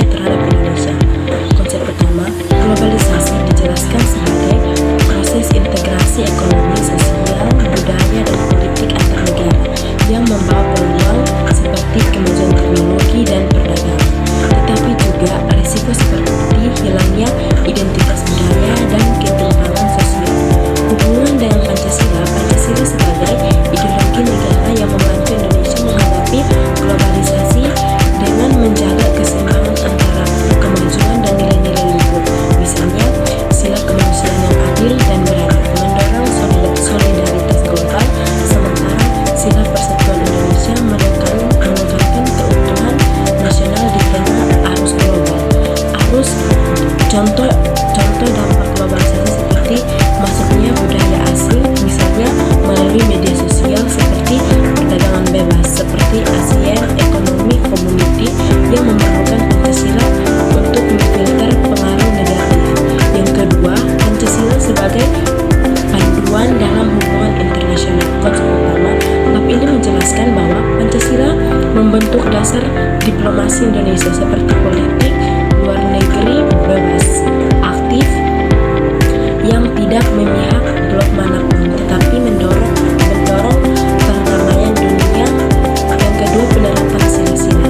dampaknya terhadap Indonesia. Konsep pertama, globalisasi dijelaskan sebagai proses integrasi ekonomi, sosial, budaya, dan politik antar negara yang membawa peluang seperti kemajuan teknologi dan perdagangan, tetapi juga risiko seperti hilangnya identitas budaya dan ketimpangan sosial. Hubungan dengan Pancasila sebagai ideologi negara yang membantu Indonesia menghadapi globalisasi dengan menjaga keseimbangan antara kemajuan dan nilai-nilai luhur, misalnya sila kemanusiaan yang adil dan beradab, mendorong solidaritas global, sementara sila persatuan Indonesia menekankan keutuhan nasional di tengah arus global. Contoh dampak globalisasi seperti masuknya budaya asing, misalnya melalui media sosial seperti perdagangan bebas, seperti ASEAN Economic Community yang memerlukan Pancasila untuk memfilter pengaruh negatif. Yang kedua, Pancasila sebagai panduan dalam hubungan internasional. Konsep utama, bab ini menjelaskan bahwa Pancasila membentuk dasar diplomasi Indonesia seperti politik luar negeri bebas, aktif, yang tidak memihak blok manapun, tetapi mendorong perdamaian dunia. Yang kedua, penerapan sila-sila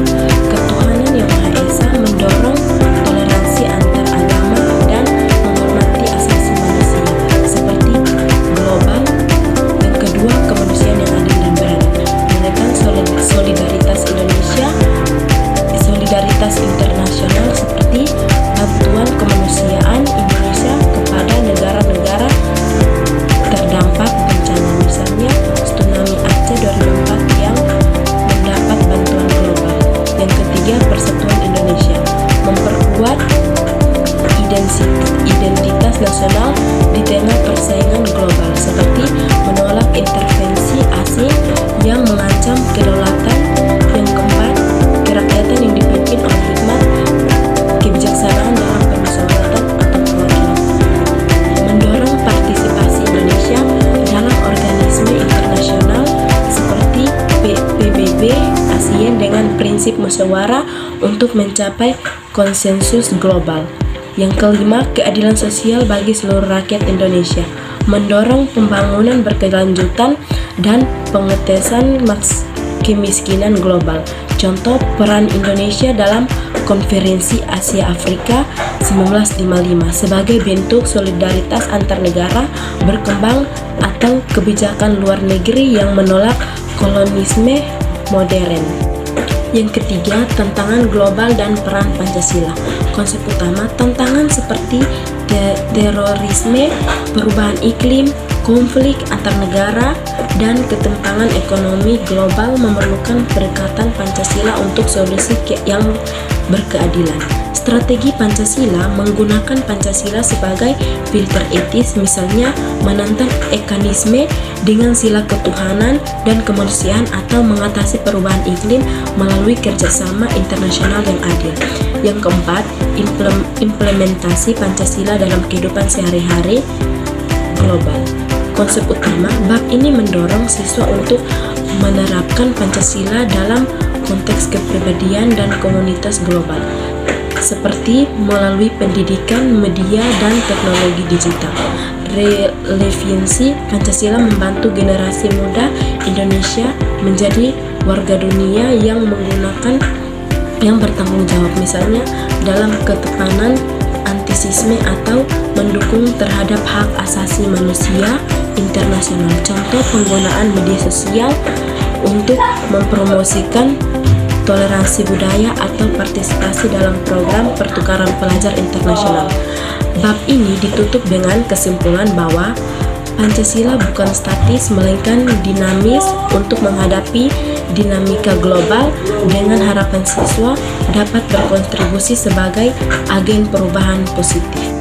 ketuhanan yang Maha Esa, mendorong toleransi antar agama dan menghormati asasi manusia seperti global. Yang kedua, kemanusiaan yang adil dan beradab, menekan solidaritas internasional seperti bantuan kemanusiaan Indonesia kepada negara-negara terdampak bencana, misalnya tsunami Aceh 2004 yang mendapat bantuan global. Yang ketiga, persatuan Indonesia, memperkuat identitas nasional di tengah persaingan global, seperti menolak intervensi asing yang mengancam kedaulatan. Yang keempat, kerakyatan yang dipimpin oleh hikmat kebijaksanaan dalam permusyawaratan atau perwakilan, mendorong partisipasi Indonesia dalam organisme internasional seperti PBB, ASEAN dengan prinsip musyawarah untuk mencapai konsensus global. Yang kelima, keadilan sosial bagi seluruh rakyat Indonesia, mendorong pembangunan berkelanjutan dan pengetesan kemiskinan global. Contoh peran Indonesia dalam Konferensi Asia Afrika 1955 sebagai bentuk solidaritas antar negara berkembang atau kebijakan luar negeri yang menolak kolonisme modern. Yang ketiga, tantangan global dan peran Pancasila. Konsep utama, tantangan seperti terorisme, perubahan iklim, konflik antar negara, dan ketimpangan ekonomi global memerlukan pendekatan Pancasila untuk solusi yang berkeadilan. Strategi Pancasila menggunakan Pancasila sebagai filter etis, misalnya menantang ekanisme dengan sila ketuhanan dan kemanusiaan atau mengatasi perubahan iklim melalui kerjasama internasional yang adil. Yang keempat, implementasi Pancasila dalam kehidupan sehari-hari global. Konsep utama, bab ini mendorong siswa untuk menerapkan Pancasila dalam konteks kepribadian dan komunitas global, seperti melalui pendidikan, media, dan teknologi digital. Relevansi Pancasila membantu generasi muda Indonesia menjadi warga dunia yang bertanggung jawab, misalnya dalam ketepanan antisisme atau mendukung terhadap hak asasi manusia internasional. Contoh penggunaan media sosial untuk mempromosikan toleransi budaya atau partisipasi dalam program pertukaran pelajar internasional. Bab ini ditutup dengan kesimpulan bahwa Pancasila bukan statis melainkan dinamis untuk menghadapi dinamika global, dengan harapan siswa dapat berkontribusi sebagai agen perubahan positif.